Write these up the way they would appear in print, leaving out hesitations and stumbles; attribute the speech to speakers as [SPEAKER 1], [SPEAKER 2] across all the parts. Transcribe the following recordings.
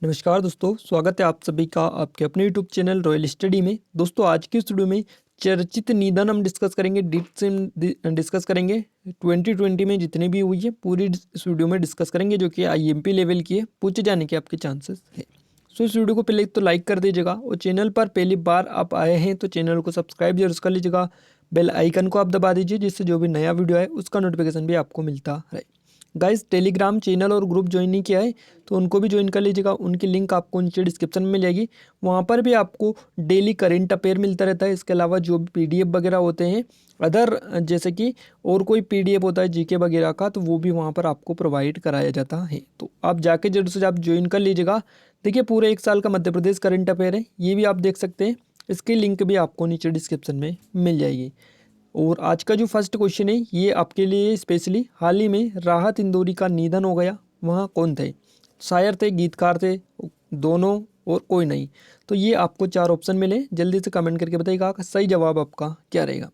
[SPEAKER 1] नमस्कार दोस्तों, स्वागत है आप सभी का आपके अपने यूट्यूब चैनल रॉयल स्टडी में। दोस्तों आज की इस वीडियो में चर्चित निधन हम डिस्कस करेंगे, डिस्कस करेंगे 2020 में जितनी भी हुई है पूरी इस वीडियो में डिस्कस करेंगे, जो कि आईएमपी लेवल की है, पूछे जाने के आपके चांसेस है। सो इस वीडियो को पहले तो लाइक कर दीजिएगा और चैनल पर पहली बार आप आए हैं तो चैनल को सब्सक्राइब जरूर कर लीजिएगा। बेल आइकन को आप दबा दीजिए जिससे जो भी नया वीडियो है उसका नोटिफिकेशन भी आपको मिलता रहे। गाइस टेलीग्राम चैनल और ग्रुप ज्वाइन नहीं किया है तो उनको भी ज्वाइन कर लीजिएगा, उनकी लिंक आपको नीचे डिस्क्रिप्शन में मिल जाएगी। वहाँ पर भी आपको डेली करेंट अफेयर मिलता रहता है। इसके अलावा जो भी पीडीएफ वगैरह होते हैं अदर, जैसे कि और कोई पीडीएफ होता है जीके वगैरह का, तो वो भी वहाँ पर आपको प्रोवाइड कराया जाता है। तो आप जाके जरूर से आप ज्वाइन कर लीजिएगा। देखिए पूरे 1 साल का मध्य प्रदेश करेंट अफेयर है, ये भी आप देख सकते हैं। इसकी लिंक भी आपको नीचे डिस्क्रिप्शन में मिल जाएगी। और आज का जो फर्स्ट क्वेश्चन है ये आपके लिए स्पेशली, हाल ही में राहत इंदौरी का निधन हो गया, वहाँ कौन थे? शायर थे, गीतकार थे, दोनों और कोई नहीं? तो ये आपको 4 ऑप्शन मिले, जल्दी से कमेंट करके बताइएगा सही जवाब आपका क्या रहेगा।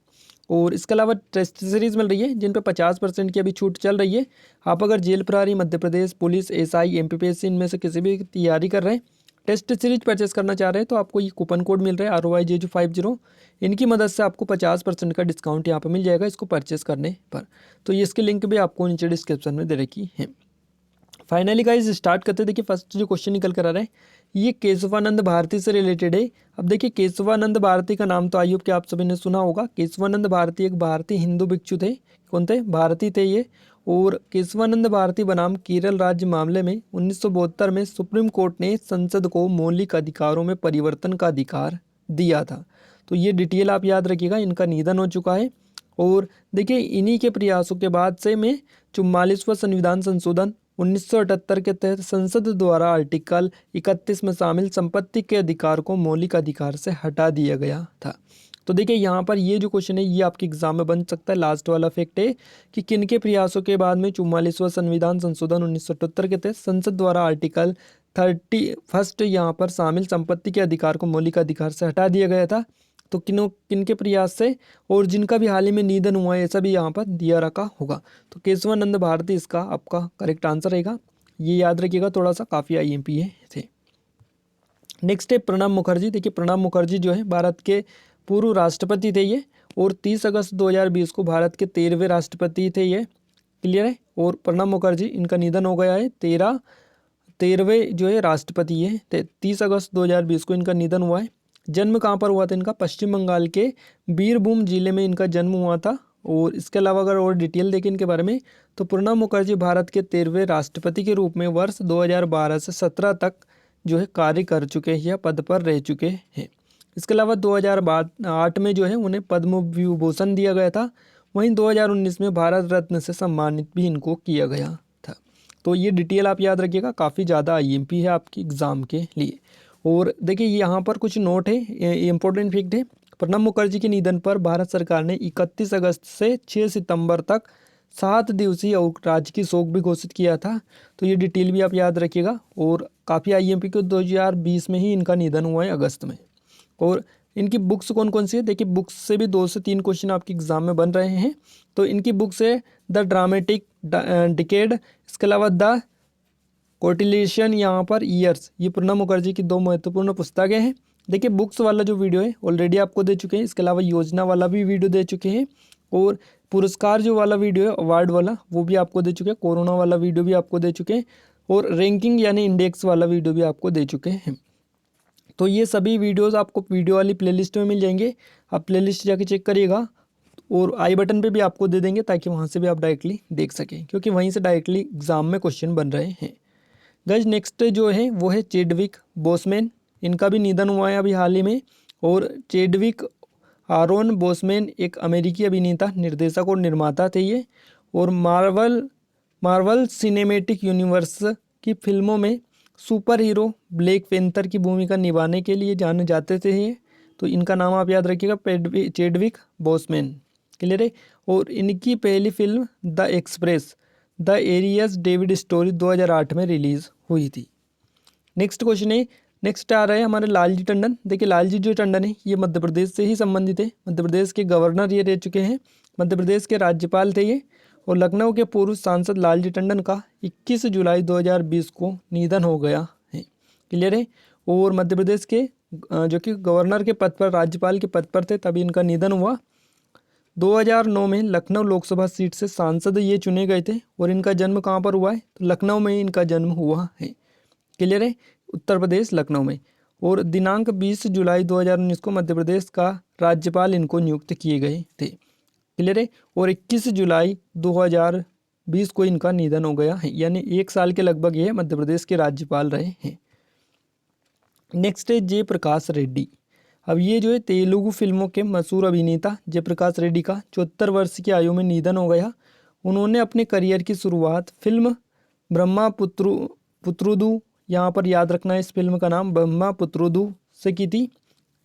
[SPEAKER 1] और इसके अलावा टेस्ट सीरीज मिल रही है जिन पे 50% की अभी छूट चल रही है। आप अगर जेल प्रहरी, Madhya Pradesh police, SI, MPPSC इनमें से किसी भी तैयारी कर रहे हैं, टेस्ट सीरीज परचेस करना चाह रहे हैं, तो आपको ये कूपन कोड मिल रहा है ROIJ50। इनकी मदद से आपको 50% का डिस्काउंट यहाँ पर मिल जाएगा इसको परचेस करने पर। तो इसकी लिंक भी आपको नीचे डिस्क्रिप्शन में दे रखी है। फाइनली गाइज स्टार्ट करते। देखिए फर्स्ट जो क्वेश्चन निकल कर आ रहा है ये केशवानंद भारती से रिलेटेड है। अब देखिए केशवानंद भारती का नाम तो आयुब के आप सभी ने सुना होगा। केशवानंद भारती एक भारतीय हिंदू भिक्षु थे। कौन थे? भारती थे ये। और केशवानंद भारती बनाम केरल राज्य मामले में 1972 में सुप्रीम कोर्ट ने संसद को मौलिक अधिकारों में परिवर्तन का अधिकार दिया था। तो ये डिटेल आप याद रखिएगा। इनका निधन हो चुका है। और देखिए इन्हीं के प्रयासों के बाद से में 44वां संविधान संशोधन 1978 के तहत संसद द्वारा आर्टिकल 31 में शामिल संपत्ति के अधिकार को मौलिक अधिकार से हटा दिया गया था। तो देखिए यहाँ पर ये जो क्वेश्चन है ये आपके एग्जाम में बन सकता है। लास्ट वाला फैक्ट है कि किन के प्रयासों के बाद में 44वां संविधान संशोधन 1978 के तहत संसद द्वारा आर्टिकल 31 यहाँ पर शामिल संपत्ति के अधिकार को मौलिक अधिकार से हटा दिया गया था। तो किनके प्रयास से, और जिनका भी हाल ही में निधन हुआ है ऐसा भी यहाँ पर दिया रखा होगा। तो केशवानंद भारती इसका आपका करेक्ट आंसर रहेगा। ये याद रखिएगा, थोड़ा सा काफ़ी आईएमपी है थे। नेक्स्ट है प्रणब मुखर्जी। देखिए प्रणब मुखर्जी जो है भारत के पूर्व राष्ट्रपति थे ये, और 30 अगस्त 2020 को भारत के 13वें राष्ट्रपति थे ये। क्लियर है। और प्रणब मुखर्जी इनका निधन हो गया है। 13वें जो है राष्ट्रपति है। 30 अगस्त 2020 को इनका निधन हुआ है। जन्म कहाँ पर हुआ था इनका? पश्चिम बंगाल के बीरभूम जिले में इनका जन्म हुआ था। और इसके अलावा अगर और डिटेल देखें इनके बारे में तो प्रणब मुखर्जी भारत के 13वें राष्ट्रपति के रूप में वर्ष 2012 से 17 तक जो है कार्य कर चुके हैं या पद पर रह चुके हैं। इसके अलावा 2008 में जो है उन्हें पद्म विभूषण दिया गया था। वहीं 2019 में भारत रत्न से सम्मानित भी इनको किया गया था। तो ये डिटेल आप याद रखिएगा, काफ़ी ज़्यादा आईएमपी है आपकी एग्ज़ाम के लिए। और देखिए यहाँ पर कुछ नोट है, इंपॉर्टेंट फैक्ट है। प्रणब मुखर्जी के निधन पर भारत सरकार ने 31 अगस्त से 6 सितंबर तक 7 दिवसीय राजकीय शोक भी घोषित किया था। तो ये डिटेल भी आप याद रखिएगा। और काफ़ी आईएमपी को 2020 में ही इनका निधन हुआ है अगस्त में। और इनकी बुक्स कौन कौन सी है? देखिए बुक्स से भी 2 से 3 क्वेश्चन आपके एग्जाम में बन रहे हैं। तो इनकी बुक्स है द ड्रामेटिक डिकेड, इसके अलावा द कोटिलेशन यहाँ पर ईयर्स। ये प्रणब मुखर्जी की 2 महत्वपूर्ण पुस्तकें हैं। देखिए बुक्स वाला जो वीडियो है ऑलरेडी आपको दे चुके हैं। इसके अलावा योजना वाला भी वीडियो दे चुके हैं। और पुरस्कार जो वाला वीडियो है अवार्ड वाला वो भी आपको दे चुके हैं। कोरोना वाला वीडियो भी आपको दे चुके हैं। और रैंकिंग यानी इंडेक्स वाला वीडियो भी आपको दे चुके हैं। तो ये सभी वीडियोस आपको वीडियो वाली प्लेलिस्ट में मिल जाएंगे। आप प्लेलिस्ट जाके चेक करिएगा। और आई बटन पे भी आपको दे देंगे ताकि वहाँ से भी आप डायरेक्टली देख सकें, क्योंकि वहीं से डायरेक्टली एग्जाम में क्वेश्चन बन रहे हैं। गाइस नेक्स्ट जो है वो है चेडविक बोसमैन। इनका भी निधन हुआ है अभी हाल ही में। और चेडविक आरोन बोसमैन एक अमेरिकी अभिनेता, निर्देशक और निर्माता थे ये। और मार्वल सिनेमैटिक यूनिवर्स की फिल्मों में सुपर हीरो ब्लैक पैंथर की भूमिका निभाने के लिए जाने जाते थे ये। तो इनका नाम आप याद रखिएगा, चेडविक बोसमैन। क्लियर है। और इनकी पहली फिल्म द एक्सप्रेस द एरियस डेविड स्टोरी 2008 में रिलीज हुई थी। नेक्स्ट क्वेश्चन है, नेक्स्ट आ रहा है हमारे लालजी टंडन। देखिए लालजी जो टंडन है ये मध्य प्रदेश से ही संबंधित है। मध्य प्रदेश के गवर्नर ये रह चुके हैं, मध्य प्रदेश के राज्यपाल थे ये। और लखनऊ के पूर्व सांसद लालजी टंडन का 21 जुलाई 2020 को निधन हो गया है। क्लियर है। और मध्य प्रदेश के जो कि गवर्नर के पद पर, राज्यपाल के पद पर थे, तभी इनका निधन हुआ। 2009 में लखनऊ लोकसभा सीट से सांसद ये चुने गए थे। और इनका जन्म कहाँ पर हुआ है? तो लखनऊ में ही इनका जन्म हुआ है। क्लियर है, उत्तर प्रदेश लखनऊ में। और दिनांक 20 जुलाई 2019 को मध्य प्रदेश का राज्यपाल इनको नियुक्त किए गए थे। क्लियर है। और 21 जुलाई 2020 को इनका निधन हो गया है, यानी 1 साल के लगभग ये मध्य प्रदेश के राज्यपाल रहे हैं। नेक्स्ट है जयप्रकाश रेड्डी। अब ये जो है तेलुगु फिल्मों के मशहूर अभिनेता जयप्रकाश रेड्डी का 74 वर्ष की आयु में निधन हो गया। उन्होंने अपने करियर की शुरुआत फिल्म ब्रह्मपुत्रुदु, यहाँ पर याद रखना है इस फिल्म का नाम, ब्रह्मपुत्रुदु से की थी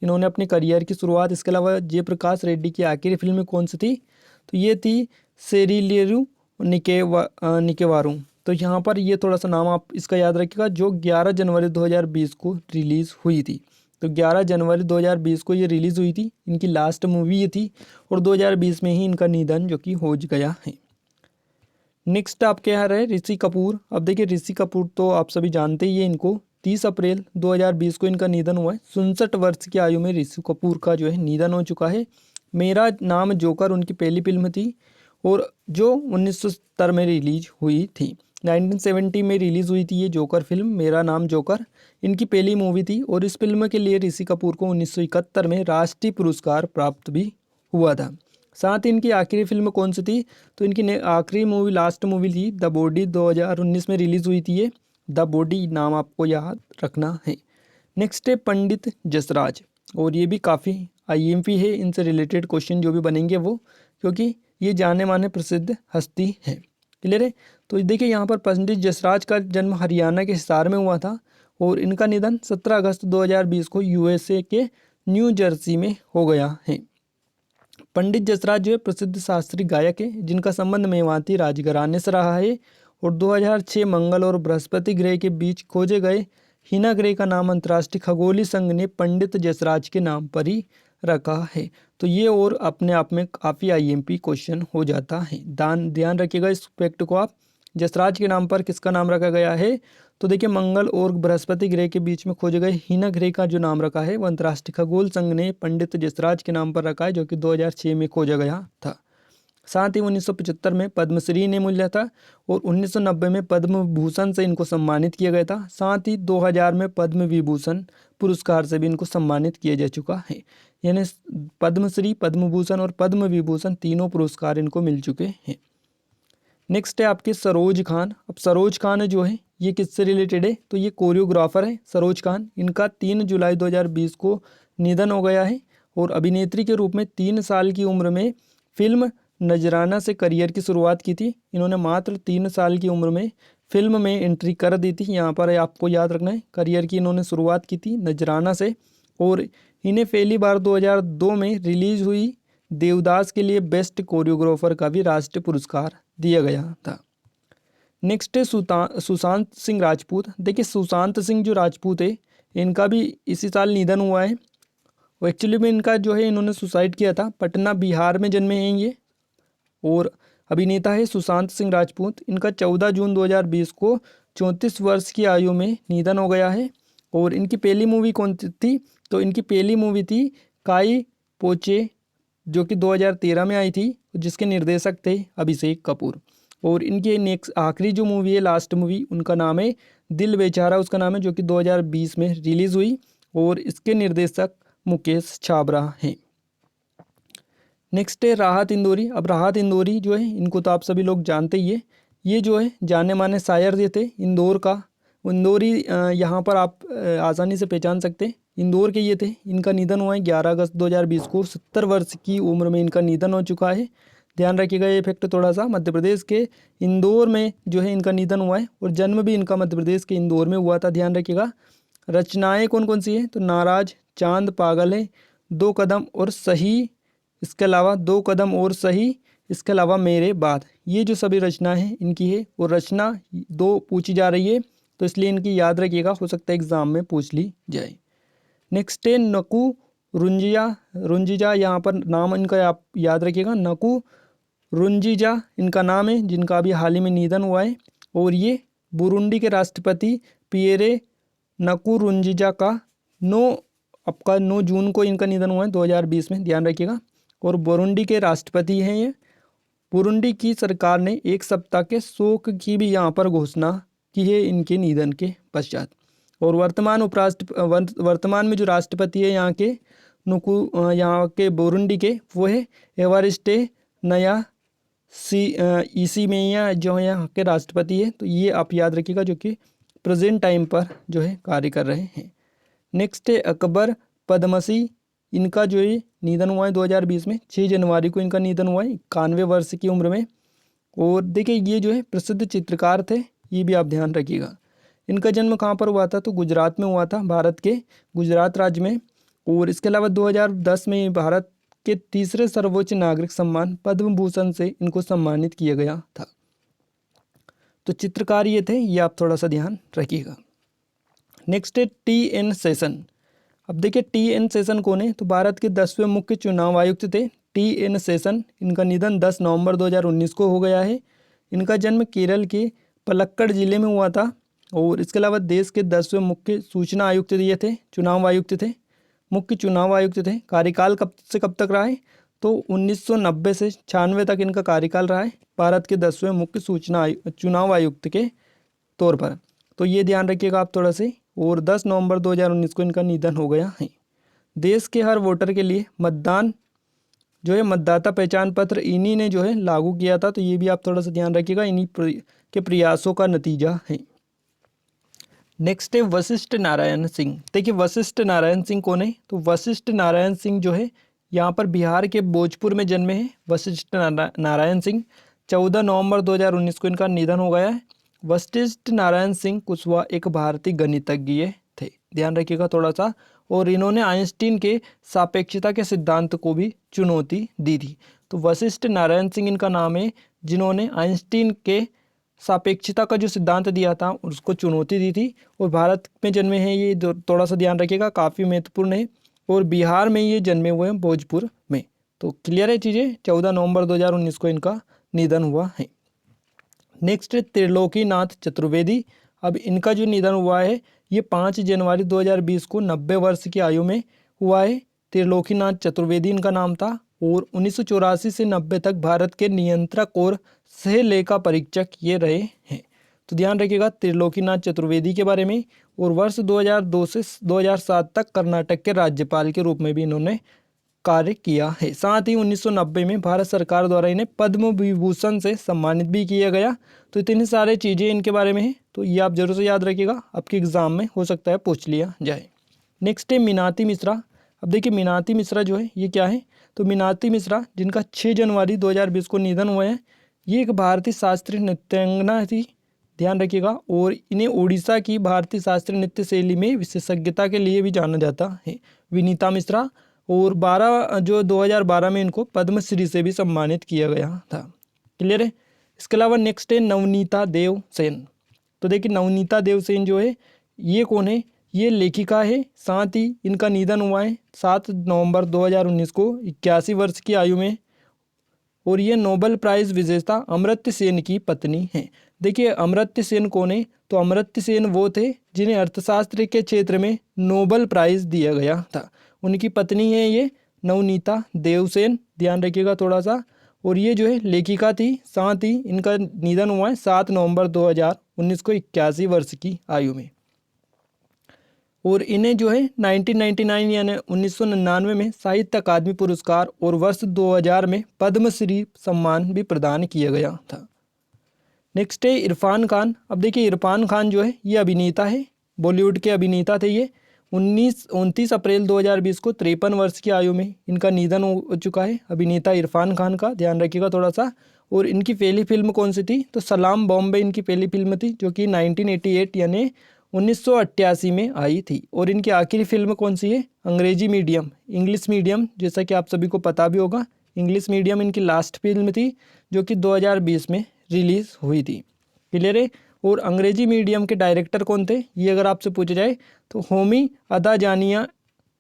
[SPEAKER 1] इन्होंने अपने करियर की शुरुआत। इसके अलावा जयप्रकाश रेड्डी की आखिरी फिल्म कौन सी थी? तो ये थी सेरिलेरु निकेवारू। तो यहाँ पर ये थोड़ा सा नाम आप इसका याद रखिएगा, जो 11 जनवरी 2020 को रिलीज़ हुई थी। तो 11 जनवरी 2020 को ये रिलीज़ हुई थी, इनकी लास्ट मूवी ये थी। और 2020 में ही इनका निधन जो कि हो गया है। नेक्स्ट आपके यहाँ रहे ऋषि कपूर। अब देखिए ऋषि कपूर तो आप सभी जानते ही हैं इनको। 30 अप्रैल 2020 को इनका निधन हुआ है। 67 वर्ष की आयु में ऋषि कपूर का जो है निधन हो चुका है। मेरा नाम जोकर उनकी पहली फिल्म थी, और जो 1970 में रिलीज हुई थी। 1970 में रिलीज़ हुई थी ये जोकर फिल्म, मेरा नाम जोकर इनकी पहली मूवी थी। और इस फिल्म के लिए ऋषि कपूर को 1971 में राष्ट्रीय पुरस्कार प्राप्त भी हुआ था। साथ ही इनकी आखिरी फिल्म कौन सी थी? तो इनकी आखिरी मूवी, लास्ट मूवी थी द बॉडी, 2019 में रिलीज़ हुई थी ये। द बॉडी नाम आपको याद रखना है। नेक्स्ट है पंडित जसराज, और ये भी काफ़ी आईएमपी है, इनसे रिलेटेड क्वेश्चन जो भी बनेंगे वो, क्योंकि ये जाने माने प्रसिद्ध हस्ती है। क्लियर है। तो देखिए यहाँ पर पंडित जसराज का जन्म हरियाणा के हिसार में हुआ था, और इनका निधन 17 अगस्त 2020 को यूएसए के न्यू जर्सी में हो गया है। पंडित जसराज जो है प्रसिद्ध शास्त्रीय गायक है, जिनका संबंध मेवाती राजघराने से रहा है। और 2006 मंगल और बृहस्पति ग्रह के बीच खोजे गए हिना ग्रह का नाम अंतर्राष्ट्रीय खगोलीय संघ ने पंडित जसराज के नाम पर ही रखा है। तो ये और अपने आप में काफ़ी आईएमपी क्वेश्चन हो जाता है। ध्यान रखिएगा इस फैक्ट को आप। जसराज के नाम पर किसका नाम रखा गया है? तो देखिए मंगल और बृहस्पति ग्रह के बीच में खोजे गए हिना ग्रह का जो नाम रखा है वो अंतर्राष्ट्रीय खगोल संघ ने पंडित जसराज के नाम पर रखा है, जो कि 2006 में खोजा गया था। साथ ही 1975 में पद्मश्री ने मिला था, और 1990 में पद्म भूषण से इनको सम्मानित किया गया था। साथ ही 2000 में पद्म विभूषण पुरस्कार से भी इनको सम्मानित किया जा चुका है। यानी पद्मश्री, पद्म भूषण और पद्म विभूषण तीनों पुरस्कार इनको मिल चुके हैं। नेक्स्ट है आपके सरोज खान। अब सरोज खान जो है ये किससे रिलेटेड है? तो ये कोरियोग्राफर है सरोज खान। इनका 3 जुलाई 2020 को निधन हो गया है। और अभिनेत्री के रूप में 3 साल की उम्र में फिल्म नजराना से करियर की शुरुआत की थी। इन्होंने मात्र 3 साल की उम्र में फिल्म में एंट्री कर दी थी। यहाँ पर आपको याद रखना है, करियर की इन्होंने शुरुआत की थी नजराना से। और इन्हें पहली बार 2002 में रिलीज हुई देवदास के लिए बेस्ट कोरियोग्राफर का भी राष्ट्रीय पुरस्कार दिया गया था। नेक्स्ट है सुशांत सिंह राजपूत। देखिए सुशांत सिंह जो राजपूत है, इनका भी इसी साल निधन हुआ है। वो एक्चुअली में इनका जो है इन्होंने सुसाइड किया था। पटना बिहार में जन्मे हैं ये, और अभिनेता है सुशांत सिंह राजपूत। इनका 14 जून 2020 को 34 वर्ष की आयु में निधन हो गया है। और इनकी पहली मूवी कौन थी? तो इनकी पहली मूवी थी काई पोचे, जो कि 2013 में आई थी, जिसके निर्देशक थे अभिषेक कपूर। और इनकी नेक्स्ट आखिरी जो मूवी है, लास्ट मूवी, उनका नाम है दिल बेचारा, उसका नाम है, जो कि 2020 में रिलीज़ हुई। और इसके निर्देशक मुकेश छाबड़ा हैं। नेक्स्ट है राहत इंदौरी। अब राहत इंदौरी जो है, इनको तो आप सभी लोग जानते ही है। ये जो है जाने माने शायर ये थे इंदौर का। इंदौरी यहाँ पर आप आसानी से पहचान सकते हैं, इंदौर के ये थे। इनका निधन हुआ है 11 अगस्त 2020 को। 70 वर्ष की उम्र में इनका निधन हो चुका है। ध्यान रखिएगा ये फैक्ट थोड़ा सा। मध्य प्रदेश के इंदौर में जो है इनका निधन हुआ है, और जन्म भी इनका मध्य प्रदेश के इंदौर में हुआ था। ध्यान रखिएगा। रचनाएं कौन कौन सी हैं? तो नाराज, चांद पागल है, 2 कदम और सही, इसके अलावा 2 कदम और सही, इसके अलावा मेरे बाद, ये जो सभी रचनाएं हैं इनकी है। और रचना 2 पूछी जा रही है, तो इसलिए इनकी याद रखिएगा, हो सकता है एग्जाम में पूछ ली जाए। नेक्स्ट है नकू रुंजीजा। यहाँ पर नाम इनका आप याद रखिएगा, नकू रुंजीजा इनका नाम है, जिनका अभी हाल ही में निधन हुआ है। और ये बुरुंडी के राष्ट्रपति पियरे नकुरुंजिजा का 9 जून को इनका निधन हुआ है 2020 में, ध्यान रखिएगा। और बुरुंडी के राष्ट्रपति हैं ये। बुरुंडी की सरकार ने 1 सप्ताह के शोक की भी यहाँ पर घोषणा की है इनके निधन के पश्चात। और वर्तमान में जो राष्ट्रपति है यहाँ के बुरुंडी के, वो है एवारिस्टे नया इसीमेया जो है यहाँ के राष्ट्रपति है। तो ये आप याद रखिएगा, जो कि प्रेजेंट टाइम पर जो है कार्य कर रहे हैं। नेक्स्ट है अकबर पद्मसी, इनका जो है निधन हुआ है 2020 में, 6 जनवरी को इनका निधन हुआ है 91 वर्ष की उम्र में। और देखिए ये जो है प्रसिद्ध चित्रकार थे, ये भी आप ध्यान रखिएगा। इनका जन्म कहाँ पर हुआ था, तो गुजरात में हुआ था, भारत के गुजरात राज्य में। और इसके अलावा 2010 में भारत के तीसरे सर्वोच्च नागरिक सम्मान पद्म भूषण से इनको सम्मानित किया गया था। तो चित्रकार ये थे, ये आप थोड़ा सा ध्यान रखिएगा। नेक्स्ट है टी.एन. शेषन। अब देखिए टी.एन. शेषन कौन है, तो भारत के 10वें मुख्य चुनाव आयुक्त थे टी.एन. शेषन। इनका निधन 10 नवंबर 2019 को हो गया है। इनका जन्म केरल के पलक्कड़ जिले में हुआ था। और इसके अलावा देश के 10वें मुख्य सूचना आयुक्त ये थे, चुनाव आयुक्त थे, मुख्य चुनाव आयुक्त थे। कार्यकाल कब से कब तक रहा है, तो 1990 से 96 तक इनका कार्यकाल रहा है भारत के 10वें मुख्य चुनाव आयुक्त के तौर पर। तो ये ध्यान रखिएगा आप थोड़ा से। और 10 नवंबर 2019 को इनका निधन हो गया है। देश के हर वोटर के लिए मतदान जो है मतदाता पहचान पत्र इन्हीं ने जो है लागू किया था। तो ये भी आप थोड़ा सा ध्यान रखिएगा, इन्हीं के प्रयासों का नतीजा है। नेक्स्ट है वशिष्ठ नारायण सिंह। देखिए वशिष्ठ नारायण सिंह कौन है, तो वशिष्ठ नारायण सिंह जो है यहाँ पर बिहार के भोजपुर में जन्मे हैं वशिष्ठ नारायण सिंह। 14 नवंबर 2019 को इनका निधन हो गया है। वशिष्ठ नारायण सिंह कुशवाहा एक भारतीय गणितज्ञ थे, ध्यान रखिएगा थोड़ा सा। और इन्होंने आइंस्टीन के सापेक्षता के सिद्धांत को भी चुनौती दी थी। तो वशिष्ठ नारायण सिंह इनका नाम है, जिन्होंने आइंस्टीन के सापेक्षता का जो सिद्धांत दिया था उसको चुनौती दी थी। और भारत में जन्मे हैं ये, थोड़ा सा ध्यान रखिएगा, काफ़ी महत्वपूर्ण है। और बिहार में ये जन्मे हुए हैं भोजपुर में। तो क्लियर है चीज़ें। 14 नवंबर 2019 को इनका निधन हुआ है। नेक्स्ट है त्रिलोकीनाथ चतुर्वेदी। अब इनका जो निधन हुआ है ये 5 जनवरी 2020 को 90 वर्ष की आयु में हुआ है। त्रिलोकीनाथ चतुर्वेदी इनका नाम था। और 1984 से 90 तक भारत के नियंत्रक और सह लेखा परीक्षक ये रहे हैं। तो ध्यान रखिएगा त्रिलोकीनाथ चतुर्वेदी के बारे में। और वर्ष 2002 से 2007 तक कर्नाटक के राज्यपाल के रूप में भी इन्होंने कार्य किया है। साथ ही 1990 में भारत सरकार द्वारा इन्हें पद्म विभूषण से सम्मानित भी किया गया। तो इतनी सारी चीज़ें इनके बारे में हैं, तो ये आप जरूर से याद रखिएगा, आपके एग्जाम में हो सकता है पूछ लिया जाए। नेक्स्ट है मीनाती मिश्रा। अब देखिए मीनाती मिश्रा जो है ये क्या है, तो मीनाती मिश्रा जिनका 6 जनवरी 2020 को निधन हुआ है, ये एक भारतीय शास्त्रीय नृत्यांगना थी, ध्यान रखिएगा। और इन्हें उड़ीसा की भारतीय शास्त्रीय नृत्य शैली में विशेषज्ञता के लिए भी जाना जाता है, विनीता मिश्रा। और 2012 में इनको पद्मश्री से भी सम्मानित किया गया था। क्लियर है। इसके अलावा नेक्स्ट है नवनीता देव सेन। तो देखिए नवनीता देव सेन जो है ये कौन है, ये लेखिका है। साथ ही इनका निधन हुआ है 7 नवंबर 2019 को 81 वर्ष की आयु में। और ये नोबेल प्राइज़ विजेता अमर्त्य सेन की पत्नी हैं। देखिए अमर्त्य सेन कौन है, तो अमर्त्य सेन वो थे जिन्हें अर्थशास्त्र के क्षेत्र में नोबेल प्राइज़ दिया गया था। उनकी पत्नी है ये नवनीता देवसेन, ध्यान रखिएगा थोड़ा सा। और ये जो है लेखिका थी। साथ ही इनका निधन हुआ है 7 नवंबर 2019 को 81 वर्ष की आयु में। और इन्हें जो है 1999 यानी 1999 में साहित्य अकादमी पुरस्कार और वर्ष 2000 में पद्मश्री सम्मान भी प्रदान किया गया था। नेक्स्ट है इरफान खान। अब देखिए इरफान खान जो है ये अभिनेता है, बॉलीवुड के अभिनेता थे ये। 29 अप्रैल 2020 को 53 वर्ष की आयु में इनका निधन हो चुका है, अभिनेता इरफान खान का, ध्यान रखिएगा थोड़ा सा। और इनकी पहली फिल्म कौन सी थी, तो सलाम बॉम्बे इनकी पहली फिल्म थी, जो कि 1988 यानी 1988 में आई थी। और इनकी आखिरी फिल्म कौन सी है, अंग्रेजी मीडियम, इंग्लिश मीडियम, जैसा कि आप सभी को पता भी होगा। इंग्लिश मीडियम इनकी लास्ट फिल्म थी, जो कि 2020 में रिलीज़ हुई थी। क्लियर है। और अंग्रेजी मीडियम के डायरेक्टर कौन थे, ये अगर आपसे पूछा जाए तो होमी अदाजानिया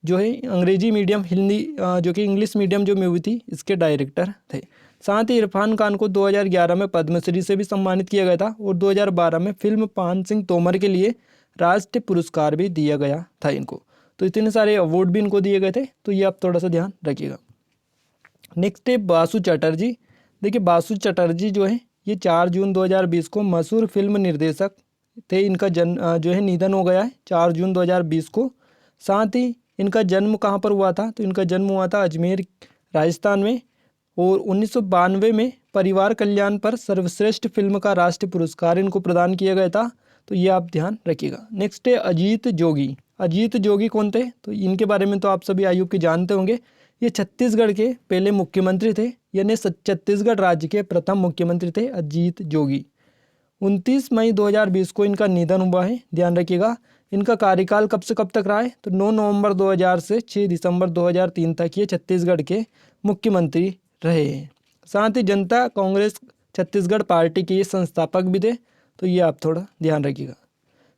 [SPEAKER 1] जो है अंग्रेजी मीडियम हिंदी जो कि इंग्लिश मीडियम जो मूवी थी इसके डायरेक्टर थे। साथ ही इरफान खान को 2011 में पद्मश्री से भी सम्मानित किया गया था। और 2012 में फिल्म पान सिंह तोमर के लिए राष्ट्रीय पुरस्कार भी दिया गया था इनको। तो इतने सारे अवार्ड भी इनको दिए गए थे, तो ये आप थोड़ा सा ध्यान रखिएगा। नेक्स्ट है बासु चटर्जी। देखिए बासु चटर्जी जो है ये 4 जून 2020 को मशहूर फिल्म निर्देशक थे। इनका जो है निधन हो गया है 4 जून 2020 को। साथ ही इनका जन्म कहाँ पर हुआ था, तो इनका जन्म हुआ था अजमेर राजस्थान में, और 1992 में परिवार कल्याण पर सर्वश्रेष्ठ फिल्म का राष्ट्रीय पुरस्कार इनको प्रदान किया गया था। तो ये आप ध्यान रखिएगा। नेक्स्ट है अजीत जोगी। अजीत जोगी कौन थे, तो इनके बारे में तो आप सभी आयु के जानते होंगे। ये छत्तीसगढ़ के पहले मुख्यमंत्री थे, यानी छत्तीसगढ़ राज्य के प्रथम मुख्यमंत्री थे अजीत जोगी। 29 मई 2020 को इनका निधन हुआ है, ध्यान रखिएगा। इनका कार्यकाल कब से कब तक रहा है, तो 9 नवंबर 2000 से 6 दिसंबर 2003 तक ये छत्तीसगढ़ के मुख्यमंत्री रहे हैं। साथ ही जनता कांग्रेस छत्तीसगढ़ पार्टी के ये संस्थापक भी थे। तो ये आप थोड़ा ध्यान रखिएगा।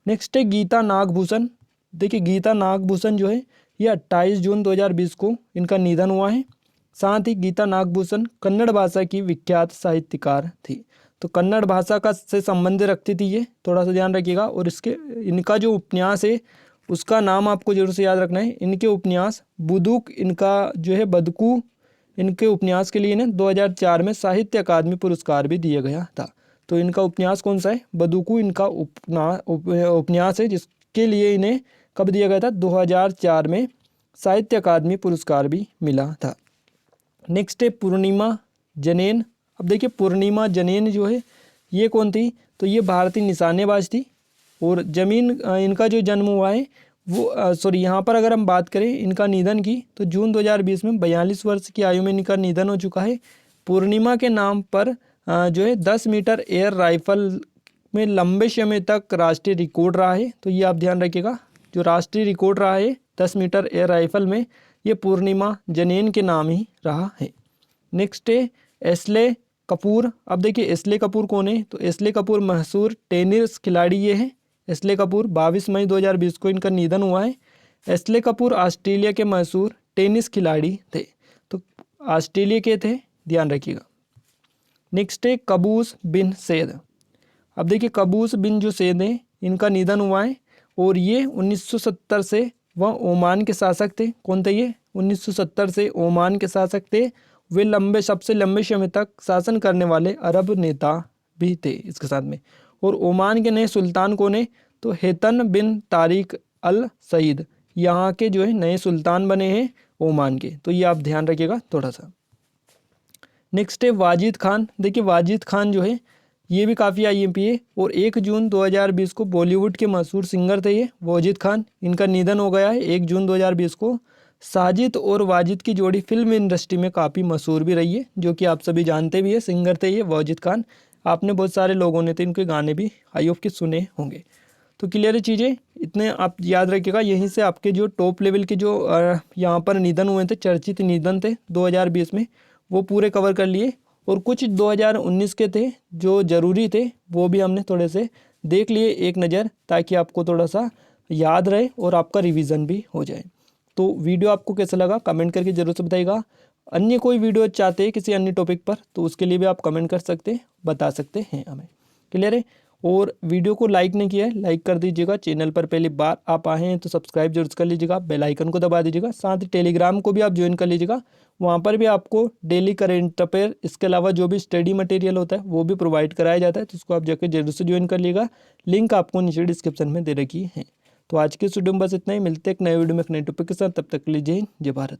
[SPEAKER 1] नेक्स्ट है गीता नागभूषण। देखिए गीता नागभूषण जो है ये 28 जून 2020 को इनका निधन हुआ है। साथ ही गीता नागभूषण कन्नड़ भाषा की विख्यात साहित्यकार थी। तो कन्नड़ भाषा का से संबंध रखती थी ये, थोड़ा सा ध्यान रखिएगा। और इनका जो उपन्यास है उसका नाम आपको जरूर से याद रखना है। इनके उपन्यास बुदुक, इनका जो है बदकू, इनके उपन्यास के लिए ने 2004 में साहित्य अकादमी पुरस्कार भी दिया गया था। तो इनका उपन्यास कौन सा है, बदुकू इनका उपन्यास है, जिसके लिए इन्हें कब दिया गया था, 2004 में साहित्य अकादमी पुरस्कार भी मिला था। नेक्स्ट है पूर्णिमा जनेन। अब देखिए पूर्णिमा जनेन जो है ये कौन थी, तो ये भारतीय निशानेबाज थी। और इनका जो जन्म हुआ है वो यहाँ पर अगर हम बात करें इनका निधन की, तो जून 2020 में 42 वर्ष की आयु में इनका निधन हो चुका है। पूर्णिमा के नाम पर जो है 10 मीटर एयर राइफल में लंबे समय तक राष्ट्रीय रिकॉर्ड रहा है। तो ये आप ध्यान रखिएगा, जो राष्ट्रीय रिकॉर्ड रहा है 10 मीटर एयर राइफल में, ये पूर्णिमा जनेन के नाम ही रहा है। नेक्स्ट है एस्ले कपूर। अब देखिए एस्ले कपूर कौन है, तो एस्ले कपूर मशहूर टेनिस खिलाड़ी ये है। एस्ले कपूर 22 मई 2020 को इनका निधन हुआ है। एस्ले कपूर ऑस्ट्रेलिया के मशहूर टेनिस खिलाड़ी थे। तो ऑस्ट्रेलिया के थे, ध्यान रखिएगा। नेक्स्ट है कबूस बिन सैद। अब देखिए कबूस बिन जो सैद है इनका निधन हुआ है, और ये 1970 से वह ओमान के शासक थे। कौन थे ये, 1970 से ओमान के शासक थे। वे सबसे लंबे समय तक शासन करने वाले अरब नेता भी थे इसके साथ में। और ओमान के नए सुल्तान कौन है, तो हैतन बिन तारिक अल सईद यहाँ के जो है नए सुल्तान बने हैं ओमान के। तो ये आप ध्यान रखिएगा थोड़ा सा। नेक्स्ट है वाजिद खान। देखिए वाजिद खान जो है ये भी काफ़ी आईएमपी है, और 1 जून 2020 को बॉलीवुड के मशहूर सिंगर थे ये वाजिद खान। इनका निधन हो गया है 1 जून 2020 को। साजिद और वाजिद की जोड़ी फिल्म इंडस्ट्री में काफ़ी मशहूर भी रही है, जो कि आप सभी जानते भी है, सिंगर थे ये वाजिद खान। आपने बहुत सारे लोगों ने तो इनके गाने भी आई होप के सुने होंगे। तो क्लियर है चीज़ें, इतने आप याद रखिएगा। यहीं से आपके जो टॉप लेवल के जो यहाँ पर निधन हुए थे, चर्चित निधन थे 2020 में, वो पूरे कवर कर लिए। और कुछ 2019 के थे जो ज़रूरी थे, वो भी हमने थोड़े से देख लिए एक नज़र, ताकि आपको थोड़ा सा याद रहे और आपका रिवीजन भी हो जाए। तो वीडियो आपको कैसा लगा कमेंट करके जरूर से बताइएगा। अन्य कोई वीडियो चाहते हैं किसी अन्य टॉपिक पर, तो उसके लिए भी आप कमेंट कर सकते हैं, बता सकते हैं हमें। क्लियर है। और वीडियो को लाइक नहीं किया है, लाइक कर दीजिएगा। चैनल पर पहली बार आप आए हैं तो सब्सक्राइब जरूर कर लीजिएगा, बेल आइकन को दबा दीजिएगा। साथ ही टेलीग्राम को भी आप ज्वाइन कर लीजिएगा, वहाँ पर भी आपको डेली करेंट अफेयर, इसके अलावा जो भी स्टडी मटेरियल होता है वो भी प्रोवाइड कराया जाता है। तो उसको आप जाकर जरूर से ज्वाइन कर लीजिएगा, लिंक आपको नीचे डिस्क्रिप्शन में दे रखी है। तो आज के वीडियो में बस इतना ही, मिलते हैं एक नए वीडियो में एक नए टॉपिक के साथ। तब तक के लिए जय हिंद, जय भारत।